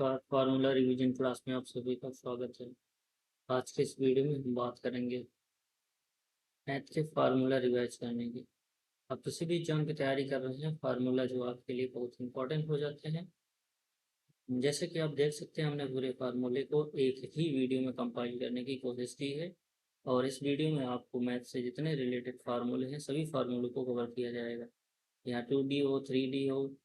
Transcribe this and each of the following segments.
नमस्कार। Formula revision class में आप सभी का स्वागत है। आज के इस वीडियो में हम बात करेंगे मैथ के फार्मूला रिवाइज करने की। आप किसी भी एग्जाम की तैयारी कर रहे हैं, फार्मूला जो आपके लिए बहुत इंपॉर्टेंट हो जाते हैं। जैसे कि आप देख सकते हैं, हमने पूरे फार्मूले को एक ही वीडियो में कंपाइल करने की कोशिश की है और इस वीडियो में आपको मैथ से जितने रिलेटेड फार्मूले हैं सभी फार्मूलों को कवर किया जाएगा। यहाँ 2D हो, 3D हो,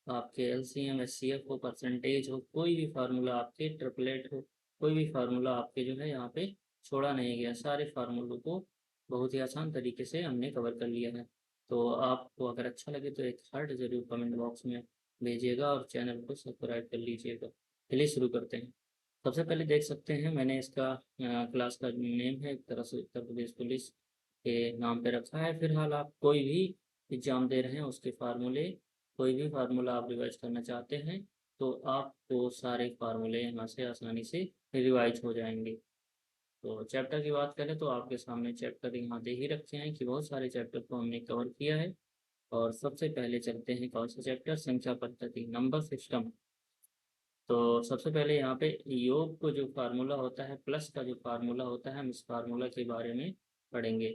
आपके LCM SCF हो, परसेंटेज हो, कोई भी फार्मूला आपके ट्रिपलेट हो, कोई भी फार्मूला आपके जो है यहाँ पे छोड़ा नहीं गया। सारे फार्मूलों को बहुत ही आसान तरीके से हमने कवर कर लिया है। तो आपको अगर अच्छा लगे तो एक हार्ट जरूर कमेंट बॉक्स में भेजिएगा और चैनल को सब्सक्राइब कर लीजिएगा। चलिए शुरू करते हैं। सबसे पहले देख सकते हैं, मैंने इसका क्लास का नेम है एक तरह से उत्तर प्रदेश पुलिस के नाम पे रखा है। फिलहाल आप कोई भी एग्जाम दे रहे हैं उसके फार्मूले, कोई भी फार्मूला आप रिवाइज करना चाहते हैं तो आपको सारे फार्मूले यहाँ से आसानी से रिवाइज हो जाएंगे। तो चैप्टर की बात करें तो आपके सामने चैप्टर यहाँ दे ही रखे हैं कि बहुत सारे चैप्टर को हमने कवर किया है। और सबसे पहले चलते हैं कौन सा चैप्टर, संख्या पद्धति, नंबर सिस्टम। तो सबसे पहले यहाँ पे योग को जो फार्मूला होता है, प्लस का जो फार्मूला होता है, हम इस फार्मूला के बारे में पढ़ेंगे।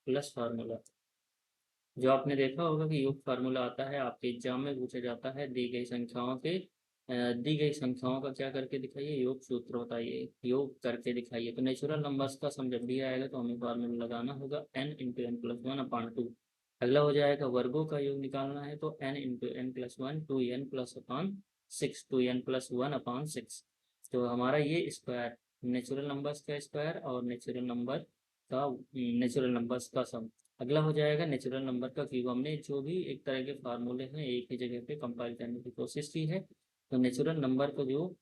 प्लस फार्मूला जो आपने देखा होगा कि योग फार्मूला आता है, आपके एग्जाम में पूछा जाता है, दी गई संख्याओं के दी गई संख्याओं का क्या करके दिखाइए, योग सूत्र बताइए, योग करके दिखाइए। तो नेचुरल नंबर्स का सम जब भी आएगा तो हमें फार्मूला लगाना होगा n × n+1/2। अगला हो जाएगा वर्गों का योग निकालना है तो n × n+1 2n+1/6, 2n+1/6। तो हमारा ये स्क्वायर नेचुरल नंबर्स का स्क्वायर और नेचुरल नंबर्स का सम। अगला हो जाएगा नेचुरल नंबर का क्यूब। हमने जो भी एक तरह के फार्मूले हैं एक ही जगह पे कंपाइल करने की कोशिश की है। तो नेचुरल नंबर का जो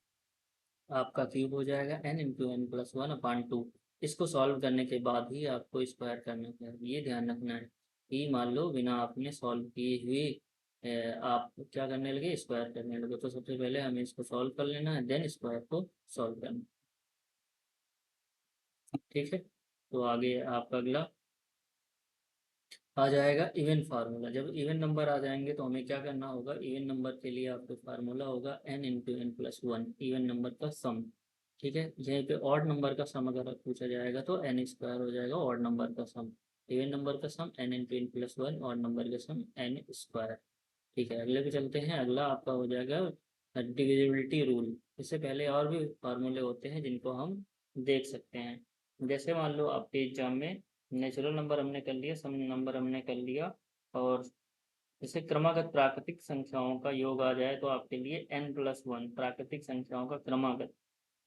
आपका क्यूब हो जाएगा n × n+1/2। इसको सॉल्व करने के बाद ही आपको स्क्वायर करना है। ये ध्यान रखना है कि मान लो बिना आपने सॉल्व किए हुए आप क्या करने लगे, स्क्वायर करने लगे। तो सबसे पहले हमें इसको सॉल्व कर लेना है, देन स्क्वायर को सॉल्व करना। ठीक है, तो आगे आपका अगला आ जाएगा इवन फार्मूला। जब इवन नंबर आ जाएंगे तो हमें क्या करना होगा, इवन नंबर के लिए आपको फार्मूला होगा n × n+1, इवन नंबर का सम। ठीक है, यहीं पे ऑड नंबर का सम अगर पूछा जाएगा तो n² हो जाएगा ऑड नंबर का सम। इवन नंबर का सम n × n+1, ऑड नंबर का सम n²। ठीक है, अगले पे चलते हैं। अगला आपका हो जाएगा डिविजिबिलिटी रूल। इससे पहले और भी फार्मूले होते हैं जिनको हम देख सकते हैं। जैसे मान लो आपके एग्जाम में नेचुरल नंबर हमने कर लिया, सम नंबर हमने कर लिया, और जैसे क्रमागत प्राकृतिक संख्याओं का योग आ जाए तो आपके लिए n+1 प्राकृतिक संख्याओं का क्रमागत।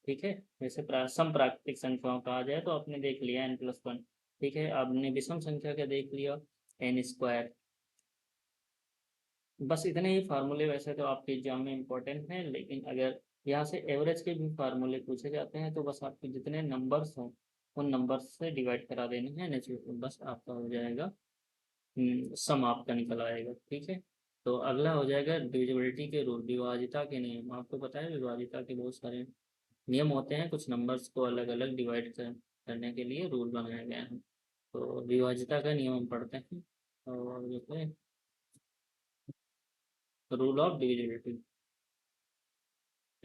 ठीक है, जैसे सम प्राकृतिक संख्याओं का आ जाए तो आपने देख लिया n+1। ठीक है, आपने विषम संख्या का देख लिया n²। बस इतने ही फार्मूले वैसे तो आपके एग्जाम में इम्पोर्टेंट हैं, लेकिन अगर यहाँ से एवरेज के भी फार्मूले पूछे जाते हैं तो बस आपके जितने नंबर्स हों उन नंबर्स से डिवाइड करा देने हैं नेचुरल, बस आपका हो जाएगा सम आपका निकल आएगा। ठीक है, तो अगला हो जाएगा डिविजिबिलिटी के रूल, विभाजिता के नियम। आपको पता है विभाजिता के बहुत सारे नियम होते हैं, कुछ नंबर्स को अलग अलग करने के लिए रूल बनाए गए हैं। तो विभाजिता का नियम हम पढ़ते हैं और जो है रूल ऑफ डिविजिबिलिटी।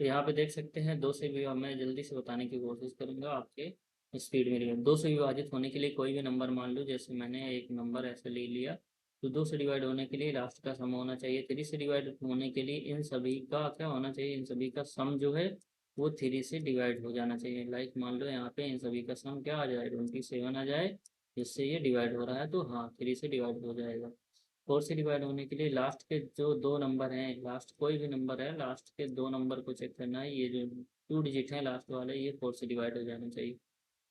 तो यहाँ पे देख सकते हैं, दो से भी मैं जल्दी से बताने की कोशिश करूंगा आपके स्पीड में। दो से विभाजित होने के लिए कोई भी नंबर मान लो, जैसे मैंने एक नंबर ऐसे ले लिया, तो दो से डिवाइड होने के लिए लास्ट का सम होना चाहिए। थ्री से डिवाइड होने के लिए इन सभी का क्या होना चाहिए, इन सभी का सम जो है वो थ्री से डिवाइड हो जाना चाहिए। लाइक मान लो यहाँ पे इन सभी का सम क्या आ जाए, 27 आ जाए, जिससे ये डिवाइड हो रहा है तो हाँ थ्री से डिवाइड हो जाएगा। फोर से डिवाइड होने के लिए लास्ट के जो दो नंबर हैं, लास्ट कोई भी नंबर है, लास्ट के दो नंबर को चेक करना है। ये जो टू डिजिट है लास्ट वाले, ये फोर से डिवाइड हो जाना चाहिए।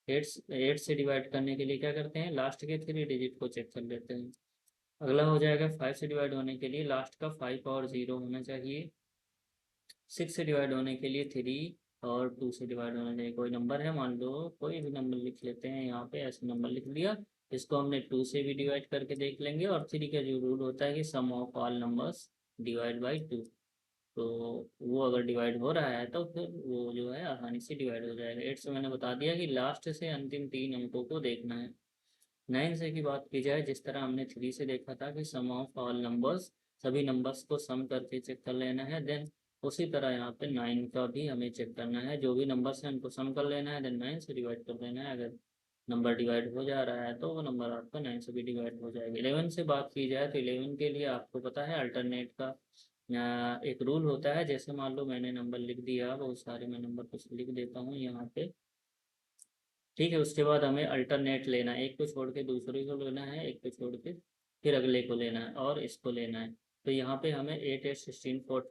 एट से डिवाइड करने के लिए क्या करते हैं, लास्ट के थ्री डिजिट को चेक कर लेते हैं। अगला हो जाएगा फाइव से डिवाइड होने के लिए लास्ट का 5 और 0 होना चाहिए। सिक्स से डिवाइड होने के लिए थ्री और टू से डिवाइड होना चाहिए। कोई नंबर है, मान लो कोई भी नंबर लिख लेते हैं, यहाँ पे ऐसे नंबर लिख लिया, इसको हमने टू से भी डिवाइड करके देख लेंगे। और थ्री का जो रूल होता है कि sum of all numbers divide by two, तो वो अगर डिवाइड हो रहा है तो फिर वो जो है आसानी से डिवाइड हो जाएगा। एट से मैंने बता दिया कि लास्ट से अंतिम तीन अंकों को देखना है। नाइन से की बात की जाए, जिस तरह हमने थ्री से देखा था कि सम ऑफ ऑल नंबर्स, सभी नंबर्स को सम करके चेक कर लेना है। देन उसी तरह यहाँ पे 9 का भी हमें चेक करना है, जो भी नंबर से हमको सम कर लेना है, देन 9 से डिवाइड कर देना है। अगर नंबर डिवाइड हो जा रहा है तो वो नंबर आपका 9 से भी डिवाइड हो जाएगा। 11 से बात की जाए तो 11 के लिए आपको पता है अल्टरनेट का एक रूल होता है। जैसे मान लो मैंने नंबर लिख दिया, बहुत सारे मैं नंबर कुछ लिख देता हूँ यहाँ पे, ठीक है। उसके बाद हमें अल्टरनेट लेना है, एक को छोड़ के दूसरे को लेना है, एक को छोड़ के फिर अगले को लेना है और इसको लेना है। तो यहाँ पे हमें 8 8 16 4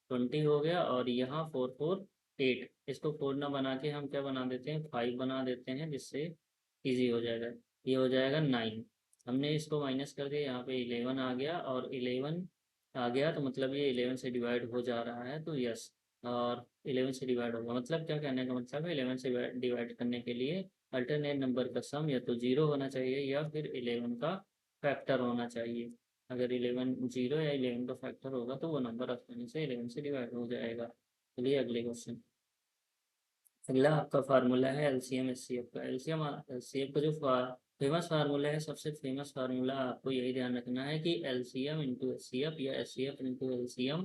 20 हो गया, और यहाँ 4 4 8, इसको 4 ना बना के हम क्या बना देते हैं, 5 बना देते हैं, जिससे इजी हो जाएगा। ये हो जाएगा 9। हमने इसको माइनस कर दिया, यहाँ पे 11 आ गया, और 11 आ गया तो मतलब ये 11 से डिवाइड हो जा रहा है, तो यस। और 11 से डिवाइड होगा, मतलब क्या कहने का मतलब है, 11 से डिवाइड करने के लिए अल्टरनेट नंबर का सम या तो 0 होना चाहिए या फिर 11 का फैक्टर होना चाहिए। अगर 11 0 या 11 का फैक्टर होगा तो वो नंबर आसानी से 11 से डिवाइड हो जाएगा। चलिए अगले क्वेश्चन। अगला आपका फार्मूला है एलसीएम एचसीएफ का। एलसीएम एचसीएफ का जो फेमस फार्मूला है, सबसे फेमस फार्मूला आपको यही ध्यान रखना है कि एलसीएम इंटू एचसीएफ या HCF into LCM,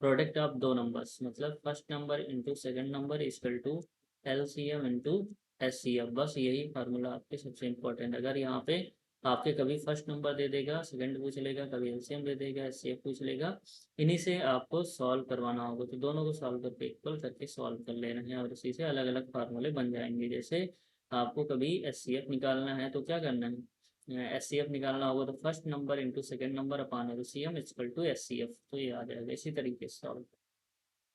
product of दो नंबर्स, मतलब first number into second number equal to LCM into HCF. बस यही फार्मूला आपके सबसे इम्पोर्टेंट। अगर यहाँ पे आपके कभी फर्स्ट नंबर दे देगा, सेकंड पूछ लेगा, कभी एलसीएम दे देगा, एचसीएफ पूछ लेगा, इन्हीं से आपको सॉल्व करवाना होगा। तो दोनों को सॉल्व करके इक्वल करके सॉल्व कर लेना है, और इसी से अलग अलग फार्मूले बन जाएंगे। जैसे आपको कभी एचसीएफ निकालना है तो क्या करना है, एचसीएफ निकालना होगा तो first number into second number upon LCM equal to HCF, तो ये आ जाएगा इसी तरीके से सॉल्व।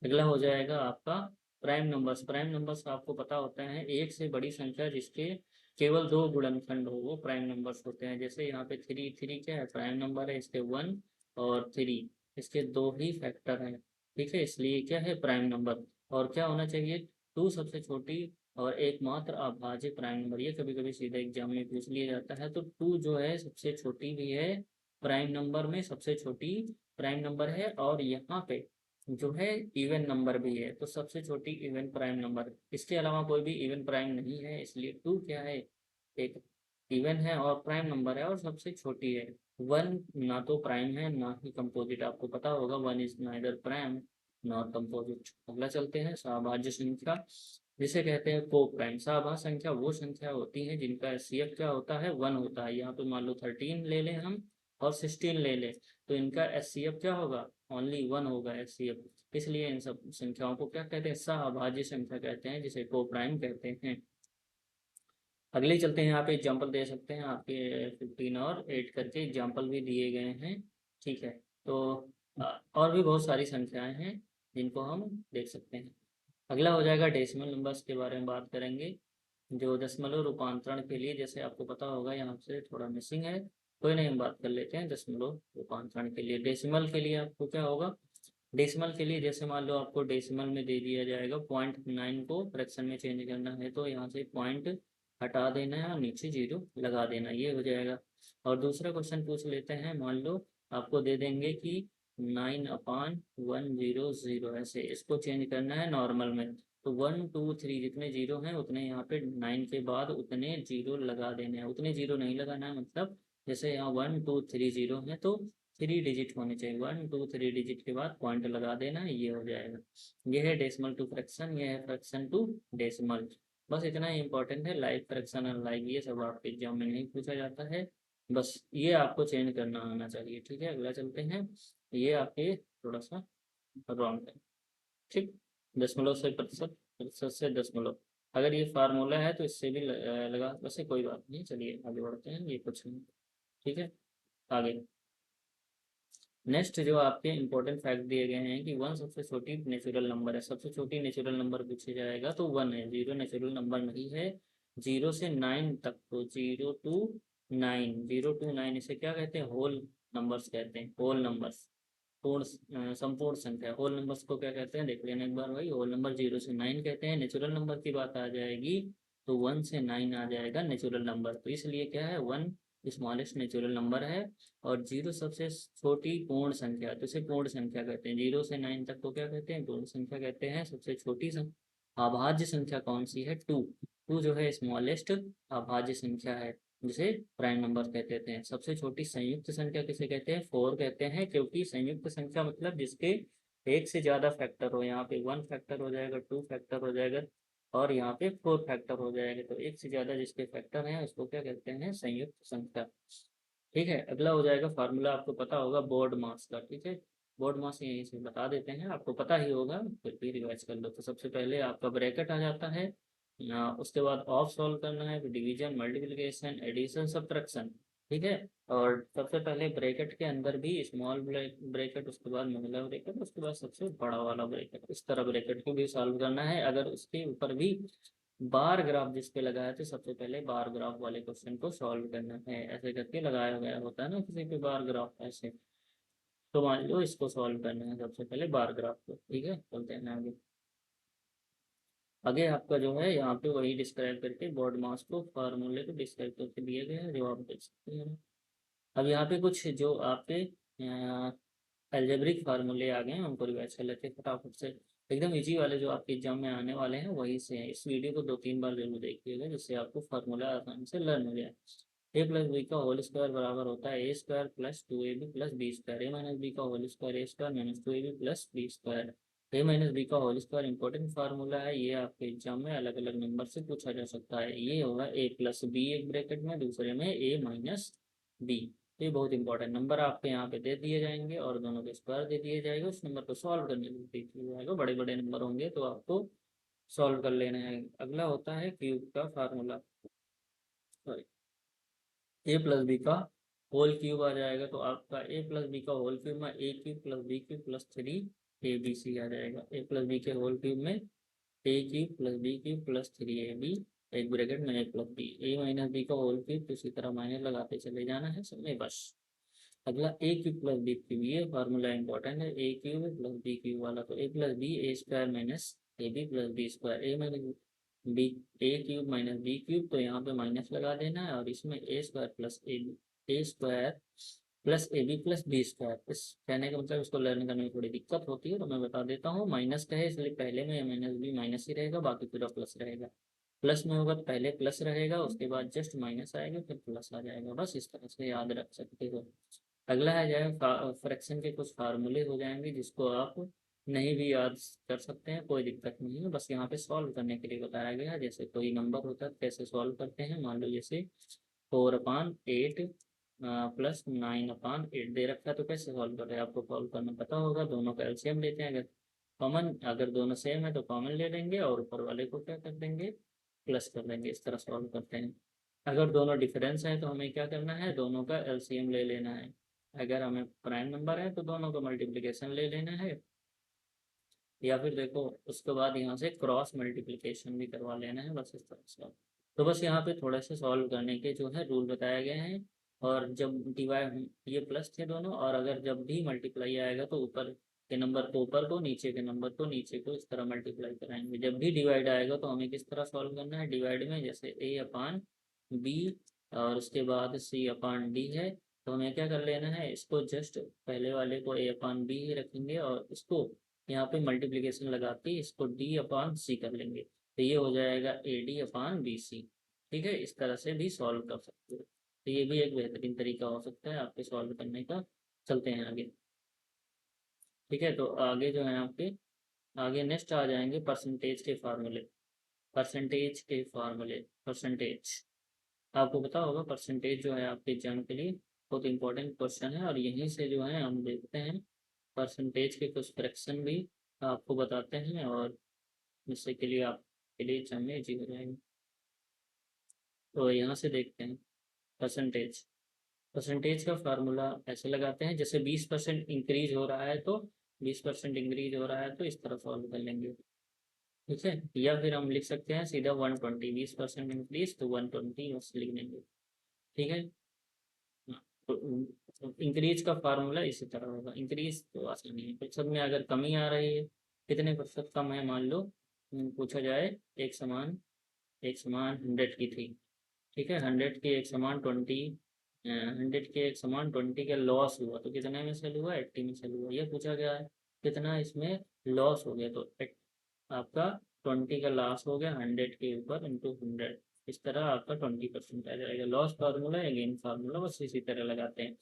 अगला हो जाएगा आपका प्राइम नंबर्स। प्राइम नंबर्स आपको पता होता है एक से बड़ी संख्या जिसके केवल दो गुणनखंड हो वो प्राइम नंबर्स होते हैं। जैसे यहाँ पे 3 3 क्या है, प्राइम नंबर है, इसके 1 और 3 इसके दो ही फैक्टर हैं, ठीक है, इसलिए क्या है प्राइम नंबर। और क्या होना चाहिए, 2 सबसे छोटी और एकमात्र अभाज्य प्राइम नंबर। ये कभी कभी सीधा एग्जाम में पूछ लिया जाता है। तो 2 जो है सबसे छोटी भी है, प्राइम नंबर में सबसे छोटी प्राइम नंबर है, और यहाँ पे जो है इवन नंबर भी है, तो सबसे छोटी इवन प्राइम नंबर। इसके अलावा कोई भी इवन प्राइम नहीं है, इसलिए 2 क्या है, एक इवन है और प्राइम नंबर है और सबसे छोटी है। 1 ना तो प्राइम है ना ही कंपोजिट, आपको पता होगा 1 is neither prime not composite. अगला चलते हैं सहभाज्य संख्या, जिसे कहते हैं को प्राइम। सहभाज्य संख्या वो संख्या होती है जिनका एचसीएफ क्या होता है, 1 होता है। यहाँ पे मान लो 13 ले लें हम और 16 ले लें, तो इनका एचसीएफ क्या होगा, ओनली 1 होगा एचसीएफ। इसलिए इन सब संख्याओं को क्या कहते हैं, सहअभाज्य संख्या कहते हैं, जिसे को प्राइम कहते हैं। अगले चलते हैं, यहाँ पे एग्जाम्पल दे सकते हैं आपके 15 और 8 करके एग्जाम्पल भी दिए गए हैं, ठीक है। तो और भी बहुत सारी संख्याएं हैं जिनको हम देख सकते हैं। अगला हो जाएगा डेसिमल नंबर्स के बारे में बात करेंगे, जो दशमलव रूपांतरण के लिए, जैसे आपको पता होगा यहाँ से थोड़ा मिसिंग है, कोई नहीं, हम बात कर लेते हैं दशमलव रूपांतरण के लिए। डेसिमल के लिए आपको क्या होगा, डेसिमल के लिए जैसे मान लो आपको डेसिमल में दे दिया जाएगा 0.9 को फ्रैक्शन में चेंज करना है, तो यहाँ से पॉइंट हटा देना है और नीचे 0 लगा देना, ये हो जाएगा। और दूसरा क्वेश्चन पूछ लेते हैं, मान लो आपको दे देंगे कि 9/100, ऐसे इसको चेंज करना है नॉर्मल में, तो 1 2 3 जितने 0 हैं उतने यहाँ पे 9 के बाद उतने 0 लगा देने हैं, उतने 0 नहीं लगाना है, मतलब जैसे यहाँ 1 2 3 0 है तो 3 डिजिट होने चाहिए, 1 2 3 डिजिट के बाद पॉइंट लगा देना है, ये हो जाएगा। ये है डेसिमल टू फ्रैक्शन, ये है फ्रैक्शन टू डेसिमल। बस इतना ही इंपॉर्टेंट है, लाइक फ्रैक्शन और लाइक ये सब आपके एग्जाम में नहीं पूछा जाता है, बस ये आपको चेंज करना आना चाहिए, ठीक है। अगला चलते हैं, ये आपके थोड़ा सा रॉन्ग है, ठीक। दशमलव से प्रतिशत, प्रतिशत से दशमलव, अगर ये फार्मूला है तो इससे भी लगा, वैसे कोई बात नहीं, चलिए आगे बढ़ते हैं, ये कुछ नहीं, ठीक है। आगे नेक्स्ट जो आपके इंपॉर्टेंट फैक्ट दिए गए हैं कि 1 सबसे छोटी नेचुरल नंबर है, सबसे छोटी नेचुरल नंबर पूछा जाएगा तो 1 है, 0 नेचुरल नंबर नहीं है। 0 से 9 तक, तो 0 to 9, 0 to 9 इसे क्या कहते हैं, होल नंबर्स कहते हैं, होल नंबर्स, पूर्ण संपूर्ण संख्या। होल नंबर्स को क्या कहते हैं, देख लेना एक बार भाई, होल नंबर 0 से 9 कहते हैं। नेचुरल नंबर की बात आ जाएगी तो 1 से 9 आ जाएगा नेचुरल नंबर, तो इसलिए क्या है 1 स्मॉलेस्ट नेचुरल नंबर है, और 0 सबसे छोटी पूर्ण संख्या, तो इसे पूर्ण संख्या कहते हैं। 0 से 9 तक को क्या कहते हैं, पूर्ण संख्या कहते हैं। सबसे छोटी अभाज्य संख्या कौन सी है, 2। 2 जो है स्मॉलेस्ट अभाज्य संख्या है, जिसे प्राइम नंबर कहते हैं। सबसे छोटी संयुक्त संख्या किसे कहते हैं, 4 कहते हैं, क्योंकि संयुक्त संख्या मतलब जिसके एक से ज़्यादा फैक्टर हो, यहाँ पे 1 फैक्टर हो जाएगा, 2 फैक्टर हो जाएगा और यहाँ पे 4 फैक्टर हो जाएगा। तो एक से ज़्यादा जिसके फैक्टर हैं उसको क्या कहते हैं, संयुक्त संख्या। ठीक है, अगला हो जाएगा फार्मूला, आपको पता होगा बोर्ड मास का। ठीक है, बोर्ड मास यहीं से बता देते हैं, आपको पता ही होगा, फिर भी रिवाइज कर लो। तो सबसे पहले आपका ब्रैकेट आ जाता है, उसके बाद ऑफ सॉल्व करना है, फिर डिवीजन, मल्टीप्लिकेशन, एडिशन, सब्ट्रैक्शन। ठीक है, और सबसे पहले ब्रैकेट के अंदर भी स्मॉल ब्रैकेट, उसके बाद महिला ब्रैकेट, उसके बाद सबसे बड़ा वाला ब्रैकेट, इस तरह ब्रैकेट को भी सॉल्व करना है। अगर उसके ऊपर भी बार ग्राफ जिस पे लगाया तो सबसे पहले बार ग्राफ वाले क्वेश्चन को सॉल्व करना है, ऐसे करके लगाया गया होता है ना किसी पे बार ग्राफ ऐसे। तो मान लो इसको सॉल्व करना है सबसे पहले बार ग्राफ को। ठीक है, चलते हैं आगे। आगे आपका जो है यहाँ पे वही डिस्क्राइब करके बोर्ड मास को, फार्मूले को डिस्क्राइब करके दिए गए हैं, जो आप देख सकते हैं। अब यहाँ पे कुछ जो आपके अलजेब्रिक फार्मूले आ गए हैं, उनको रिवाइज कर लेते हैं फटाफट से। एकदम इजी वाले जो आपके एग्जाम में आने वाले हैं वही से हैं। इस वीडियो को 2-3 बार जरूर देखिएगा, जिससे आपको फार्मूला आसानी से लर्न हो जाए। ए प्लस बी का होल स्क्वायर बराबर होता है A square plus 2ab plus B square. A minus B का whole square A square minus 2ab plus B square. A minus B का होल स्क्वायर इंपॉर्टेंट फार्मूला है, ये आपके exam में अलग अलग नंबर से पूछा जा सकता है। ये होगा ए प्लस बी एक ब्रैकेट में, दूसरे में ए माइनस बी। ये बहुत इंपॉर्टेंट नंबर आपके यहाँ पे दे दिए जाएंगे और दोनों के स्क्वायर दे दिए जाएंगे। उस नंबर को सॉल्व करने के लिए दे दिया जाएगा, बड़े बड़े नंबर होंगे तो आपको सॉल्व कर लेना है। अगला होता है क्यूब का formula, sorry, A plus B का होल क्यूब आ जाएगा। तो आपका ए प्लस बी का होल क्यूब में A cube plus B cube plus 3ab आ जाएगा। ए प्लस बी के होल क्यूब में A cube plus B cube plus 3ab, एक ब्रैकेट में A plus B. A minus B का whole cube, तो इसी तरह माइनस लगाते चले जाना है सब में बस। अगला A cube plus B cube, ये फार्मूला इंपॉर्टेंट है, A cube plus B cube वाला। तो A plus B A square minus A B plus B square. A minus B, A cube minus B cube, तो यहाँ पे minus लगा देना है और इसमें A square plus A square plus A B plus B square. इस कहने का मतलब इसको लर्न करने में थोड़ी दिक्कत होती है, तो मैं बता देता हूँ। माइनस का है इसलिए पहले में माइनस बी माइनस ही रहेगा, बाकी पूरा प्लस रहेगा। प्लस में होगा तो पहले प्लस रहेगा, उसके बाद जस्ट माइनस आएगा, फिर प्लस आ जाएगा। बस इस तरह से याद रख सकते हो। अगला है जाए फ्रैक्शन के कुछ फार्मूले हो जाएंगे, जिसको आप नहीं भी याद कर सकते हैं, कोई दिक्कत नहीं है, बस यहाँ पे सॉल्व करने के लिए बताया गया है। जैसे कोई नंबर होता है कैसे सॉल्व करते हैं, मान लो जैसे 4/8 प्लस 9/8 दे रखा है, तो कैसे सॉल्व कर रहे हैं आपको सॉल्व करना पता होगा। दोनों का एलसीएम लेते हैं, अगर दोनों सेम है तो कॉमन ले लेंगे और ऊपर वाले को क्या कर देंगे, प्लस कर देंगे। इस तरह सॉल्व करते हैं। अगर दोनों डिफरेंस हैं तो हमें क्या करना है, दोनों का एलसीएम ले लेना है। अगर हमें प्राइम नंबर है तो दोनों का मल्टीप्लिकेशन ले लेना है, या फिर देखो उसके बाद यहाँ से क्रॉस मल्टीप्लिकेशन भी करवा लेना है, बस इस तरह से। तो बस यहाँ पे थोड़े से सॉल्व करने के जो है रूल बताए गए हैं। और जब डिवाइड, ये प्लस थे दोनों, और अगर जब भी मल्टीप्लाई आएगा तो ऊपर के नंबर को ऊपर को, नीचे के नंबर को नीचे को, इस तरह मल्टीप्लाई कराएंगे। जब भी डिवाइड आएगा तो हमें किस तरह सॉल्व करना है, डिवाइड में जैसे a/b और उसके बाद c/d है, तो हमें क्या कर लेना है, इसको जस्ट पहले वाले को a/b ही रखेंगे और इसको यहाँ पे मल्टीप्लिकेशन लगा के इसको d/c कर लेंगे, तो ये हो जाएगा AD/BC। ठीक है, इस तरह से भी सॉल्व कर सकते हो, तो ये भी एक बेहतरीन तरीका हो सकता है आपके सॉल्व करने का। चलते हैं आगे। ठीक है, तो आगे जो है आपके, आगे नेक्स्ट आ जाएंगे परसेंटेज के फार्मूले। परसेंटेज आपको पता होगा, परसेंटेज जो है आपके एग्जाम के लिए बहुत इंपॉर्टेंट क्वेश्चन है, और यहीं से जो है हम देखते हैं परसेंटेज के कुछ फ्रैक्शन भी आपको बताते हैं, और जिससे के लिए आपके लिए एग्जाम में इजी हो जाएंगे। तो यहाँ से देखते हैं परसेंटेज। परसेंटेज का फार्मूला ऐसे लगाते हैं, जैसे 20% इंक्रीज हो रहा है तो 20% इंक्रीज हो रहा है तो इस तरह सॉल्व कर लेंगे। ठीक है, या फिर हम लिख सकते हैं सीधा 120, 20% इंक्रीज तो 120 बस लिख देंगे। ठीक है, हाँ, तो इंक्रीज का फार्मूला इसी तरह होगा। इंक्रीज तो आसानी है, प्रतिशत में अगर कमी आ रही है, कितने प्रतिशत कम है, मान लो पूछा जाए एक समान 100 की थी। ठीक है, 100 की एक समान 20, 100 के एक समान 20 का लॉस हुआ, तो कितने में सेल हुआ, 80 में सेल हुआ, ये पूछा गया है। कितना इसमें लॉस हो गया, तो आपका 20 का लॉस हो गया 100 के ऊपर इंटू 100, इस तरह आपका 20% आ जाएगा। लॉस फार्मूला या गेन फार्मूला बस इसी तरह लगाते हैं।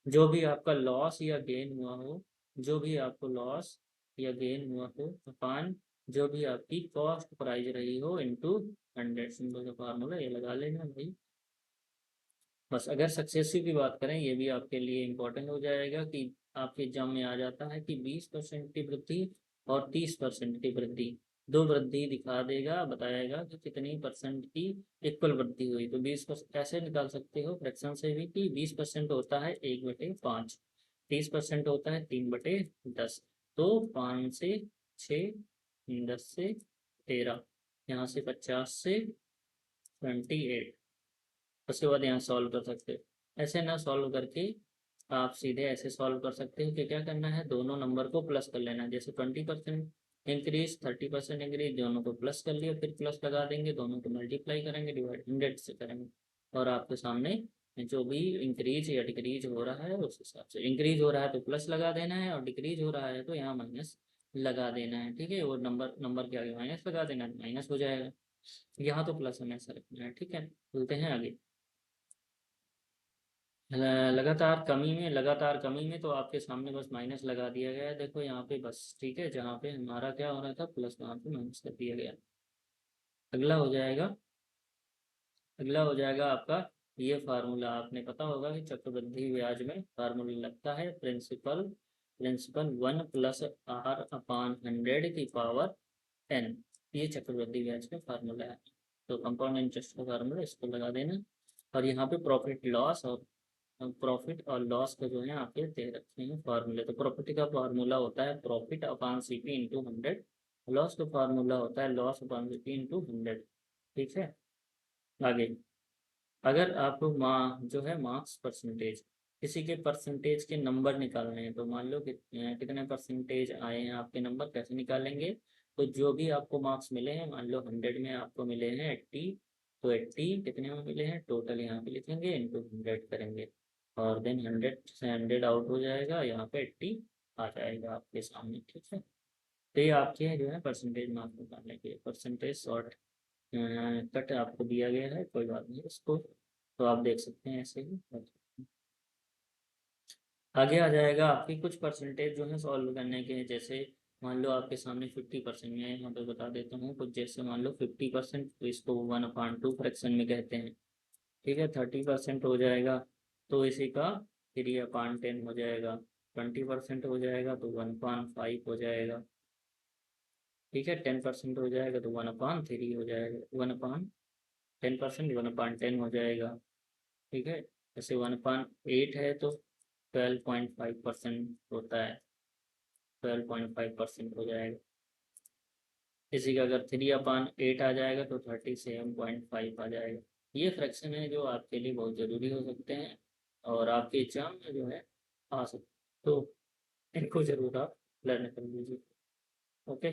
जो भी आपका लॉस या गेन हुआ हो, जो भी आपको लॉस या गेन हुआ हो अपान जो भी आपकी कॉस्ट प्राइस रही हो इनटू 100। सिंपल सा फार्मूला ये लगा लेना भाई बस। अगर सक्सेसिव की बात करें ये भी आपके लिए इम्पोर्टेंट हो जाएगा कि आपके एग्जाम में आ जाता है कि 20% की वृद्धि और 30% की वृद्धि, दो वृद्धि दिखा देगा, बताएगा कि कितनी परसेंट की इक्वल वृद्धि हुई। तो 20% ऐसे निकाल सकते हो फ्रैक्शन से भी कि 20% होता है 1/5, 30% होता है 3/10। तो 5 से 6, 10 से 13, यहाँ से 50 से 28। उसके बाद यहाँ सॉल्व कर सकते हो। ऐसे ना सॉल्व करके आप सीधे ऐसे सॉल्व कर सकते हो कि क्या करना है, दोनों नंबर को प्लस कर लेना है। जैसे 20% इंक्रीज, 30% इंक्रीज, दोनों को प्लस कर लिया, फिर प्लस लगा देंगे, दोनों को मल्टीप्लाई करेंगे, डिवाइड 100 से करेंगे, और आपके सामने जो भी इंक्रीज या डिक्रीज हो रहा है उस हिसाब से, इंक्रीज हो रहा है तो प्लस लगा देना है, और डिक्रीज हो रहा है तो यहाँ माइनस लगा देना है। ठीक है, वो नंबर नंबर के आगे माइनस लगा देना है, माइनस हो जाएगा। यहाँ तो प्लस हमेशा रखना है। ठीक है, बोलते हैं आगे। लगातार कमी में तो आपके सामने बस माइनस लगा दिया गया है, देखो यहाँ पे बस। ठीक है, जहाँ पे हमारा क्या हो रहा था प्लस, वहाँ पे माइनस कर दिया गया। अगला हो जाएगा, अगला हो जाएगा आपका ये फार्मूला। आपने पता होगा कि चक्रवृद्धि ब्याज में फार्मूला लगता है प्रिंसिपल प्रिंसिपल 1+R/100 की पावर 10। ये चक्रवृद्धि ब्याज का फार्मूला है। तो कंपाउंड इंटरेस्ट का फार्मूला इसको लगा देना। और यहाँ पे प्रॉफिट और लॉस का जो है आपके दे रखे हैं फार्मूले। तो प्रॉफिट का फार्मूला होता है profit upon CP into 100, loss का फार्मूला होता है लॉस अपॉन सीपी इंटू 100। ठीक है, आगे। अगर आपको जो है मार्क्स परसेंटेज, किसी के परसेंटेज के नंबर निकालने हैं, तो मान लो कितने परसेंटेज आए हैं आपके नंबर, कैसे निकालेंगे। तो जो भी आपको मार्क्स मिले हैं, मान लो 100 में आपको मिले हैं 80, तो 80 कितने में मिले हैं टोटल यहाँ पे लिखेंगे, इंटू 100 करेंगे, और देन 100 से 100 आउट हो जाएगा, यहाँ पे 80 आ जाएगा आपके सामने। ठीक है, तो ये आपके जो है परसेंटेज मार्क्स निकालने के परसेंटेज शॉर्ट कट आपको दिया गया है, कोई बात नहीं इसको तो आप देख सकते हैं ऐसे ही। आगे आ जाएगा आपकी कुछ परसेंटेज जो है सॉल्व करने के, जैसे मान लो आपके सामने 50% में है, यहाँ पे बता देता हूँ कुछ। जैसे मान लो 50%, तो इसको 1/2 फ्रैक्शन में कहते हैं। ठीक है, 30% हो जाएगा तो इसी का 3/10 हो जाएगा। 20% हो जाएगा तो 1/5 हो जाएगा। ठीक है, 10% हो जाएगा तो 1/3 हो जाएगा। 1/10%, 1/10 हो जाएगा। ठीक है, जैसे 1/8 है तो 12.5% होता है, 12.5% हो जाएगा। इसी का अगर 3/8 आ जाएगा तो 37.5 आ जाएगा। ये फ्रैक्शन है जो आपके लिए बहुत ज़रूरी हो सकते हैं, और आपके एग्जाम में जो है आ सकते, तो इनको ज़रूर आप लर्न कर लीजिए। ओके।